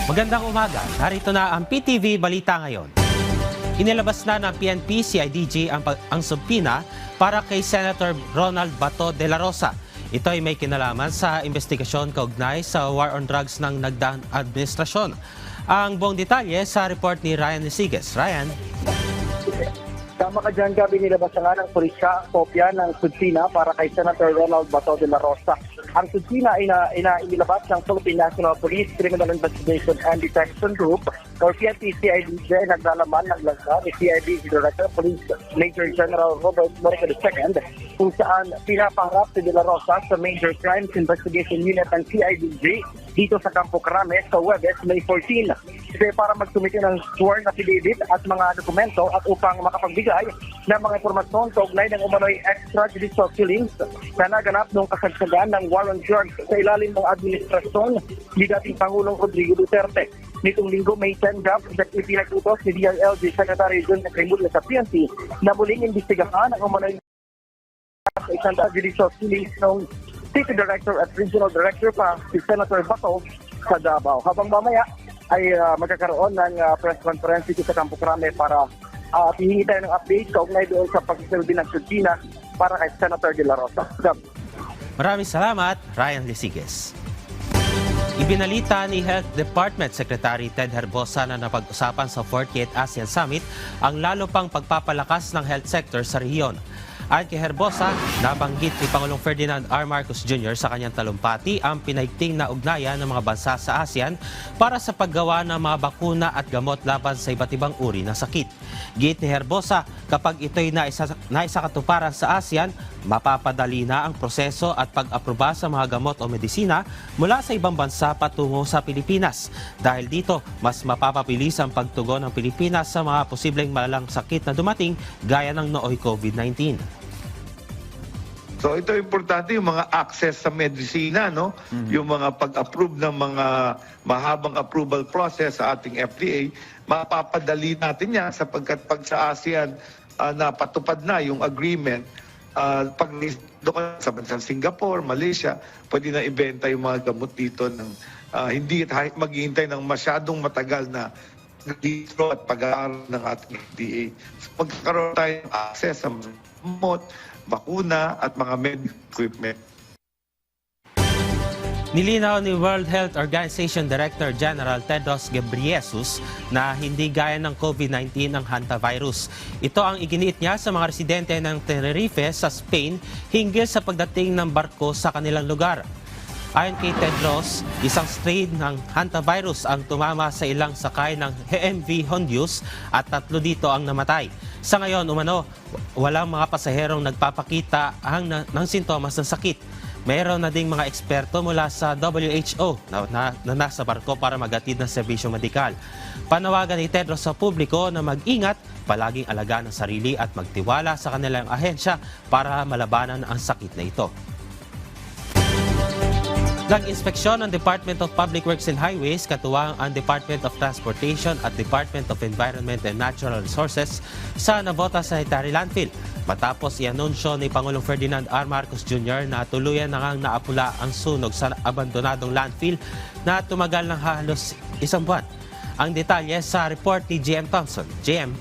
Magandang umaga. Narito na ang PTV Balita ngayon. Inilabas na ng PNP CIDG ang subpina para kay Senator Ronald Bato de la Rosa. Ito ay may kinalaman sa investigasyon kaugnay sa war on drugs ng nagdaang administrasyon. Ang buong detalye sa report ni Ryan Lisiges. Ryan? Tama ka dyan, Gabi, nilabas na nga ng pulisya ang kopya ng subpoena para kay Senator Ronald Bato de la Rosa. Ang subpoena ay inilabas ng Philippine National Police Criminal Investigation and Detection Group or PNP-CIDG ay naglalaman ng langga ni CIDG Director Police Major General Robert Morica II kung saan pinapaharap si De La Rosa sa Major Crimes Investigation Unit ng CIDG dito sa Campo Crame sa Huwebes, May 14. Kasi para magsumite ng sworn affidavit at mga dokumento at upang makapagbigay ng mga impormasyon kaugnay ng umano'y extrajudicial killings na naganap noong kasagsagan ng war on drugs sa ilalim ng administrasyon ni dating Pangulong Rodrigo Duterte. Nitong linggo, May 10, ipinagutos ni DILG Secretary John Cremulio sa PNP na muling imbestigahan ang umano'y extrajudicial killings ng City Director at Regional Director pa si Senator Bato sa Davao. Habang mamaya ay magkakaroon ng press conference dito sa Campo Crame para hihingi tayo ng update kaugnay doon sa pagsisilbi ng subpoena para kay Senator De La Rosa. Maraming salamat, Ryan Lisiges. Ibinalita ni Health Department Secretary Ted Herbosa na napag-usapan sa 48th ASEAN Summit ang lalo pang pagpapalakas ng health sector sa rehiyon. Ayon kay Herbosa, nabanggit ni Pangulong Ferdinand R. Marcos Jr. sa kanyang talumpati ang pinahigting na ugnayan ng mga bansa sa ASEAN para sa paggawa ng mga bakuna at gamot laban sa iba't ibang uri ng sakit. Giit ni Herbosa, kapag ito'y naisakatuparan sa ASEAN, mapapadali na ang proseso at pag-aproba sa mga gamot o medisina mula sa ibang bansa patungo sa Pilipinas. Dahil dito, mas mapapabilis ang pagtugon ng Pilipinas sa mga posibleng malalang sakit na dumating gaya ng nooy COVID-19. So ito importante yung mga access sa medisina, no? Yung mga pag-approve ng mga mahabang approval process sa ating FDA, mapapadali natin yan sapagkat pag sa ASEAN napatupad na yung agreement, pag doon sa bansang Singapore, Malaysia, pwede na ibenta yung mga gamot dito ng hindi maghihintay ng masyadong matagal na registro at pag-aaral ng ating FDA. So, magkakaroon tayo ng access sa gamot, bakuna at mga medical equipment. Nilinaw ni World Health Organization Director General Tedros Ghebreyesus na hindi gaya ng COVID-19 ang hantavirus. Ito ang iginiit niya sa mga residente ng Tenerife sa Spain hinggil sa pagdating ng barko sa kanilang lugar. Ayon kay Tedros, isang strain ng hantavirus ang tumama sa ilang sakay ng HMV Hondius at 3 dito ang namatay. Sa ngayon, walang mga pasaherong nagpapakita ng sintomas ng sakit. Mayroon na ding mga eksperto mula sa WHO na nasa barko para maghatid ng serbisyong medikal. Panawagan ni Tedros sa publiko na mag-ingat, palaging alagaan ang sarili at magtiwala sa kanilang ahensya para malabanan ang sakit na ito. Nag-inspeksyon ng Department of Public Works and Highways, katuwang ang Department of Transportation at Department of Environment and Natural Resources sa Navotas Sanitary Landfill. Matapos i-anunsyo ni Pangulong Ferdinand R. Marcos Jr. na tuluyan na ngang naapula ang sunog sa abandonadong landfill na tumagal ng halos 1 buwan. Ang detalye sa report ni GM Thompson. GM.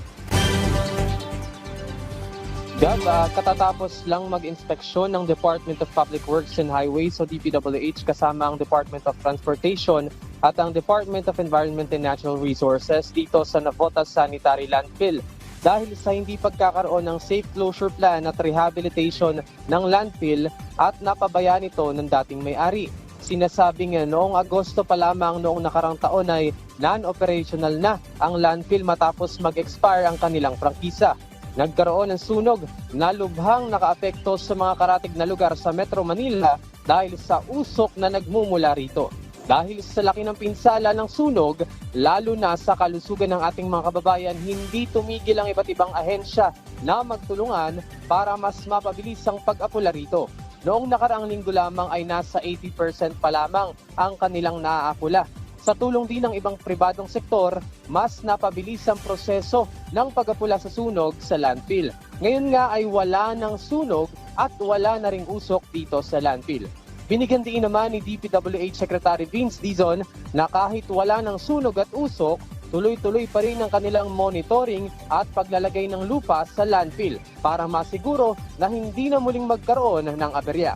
Gab, katatapos lang mag-inspeksyon ng Department of Public Works and Highways o DPWH kasama ang Department of Transportation at ang Department of Environment and Natural Resources dito sa Navotas Sanitary Landfill. Dahil sa hindi pagkakaroon ng safe closure plan at rehabilitation ng landfill at napabayaan ito ng dating may-ari. Sinasabing noong Agosto pa lamang noong nakarang taon ay non-operational na ang landfill matapos mag-expire ang kanilang prangkisa. Nagkaroon ng sunog na lubhang nakaapekto sa mga karatig na lugar sa Metro Manila dahil sa usok na nagmumula rito. Dahil sa laki ng pinsala ng sunog, lalo na sa kalusugan ng ating mga kababayan, hindi tumigil ang iba't ibang ahensya na magtulungan para mas mapabilis ang pag-apula rito. Noong nakaraang linggo lamang ay nasa 80% pa lamang ang kanilang naaapula. Sa tulong din ng ibang pribadong sektor, mas napabilis ang proseso ng pag-apula sa sunog sa landfill. Ngayon nga ay wala ng sunog at wala na ring usok dito sa landfill. Binigyan din naman ni DPWH Secretary Vince Dizon na kahit wala ng sunog at usok, tuloy-tuloy pa rin ang kanilang monitoring at paglalagay ng lupa sa landfill para masiguro na hindi na muling magkaroon ng aberya.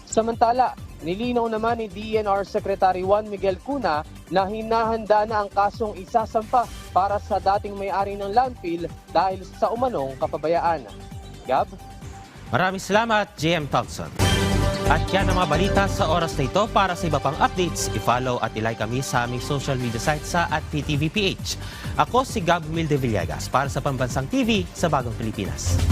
Samantala, nilinaw naman ni DENR Secretary Juan Miguel Cuna na hinahanda na ang kasong isasampa para sa dating may-ari ng landfill dahil sa umanong kapabayaan. Gab? Maraming salamat, JM Thompson. At yan ang mga balita sa oras na ito. Para sa iba pang updates, i-follow at i-like kami sa aming social media site sa @PTVPH. Ako si Gab Milde Villegas para sa Pambansang TV sa Bagong Pilipinas.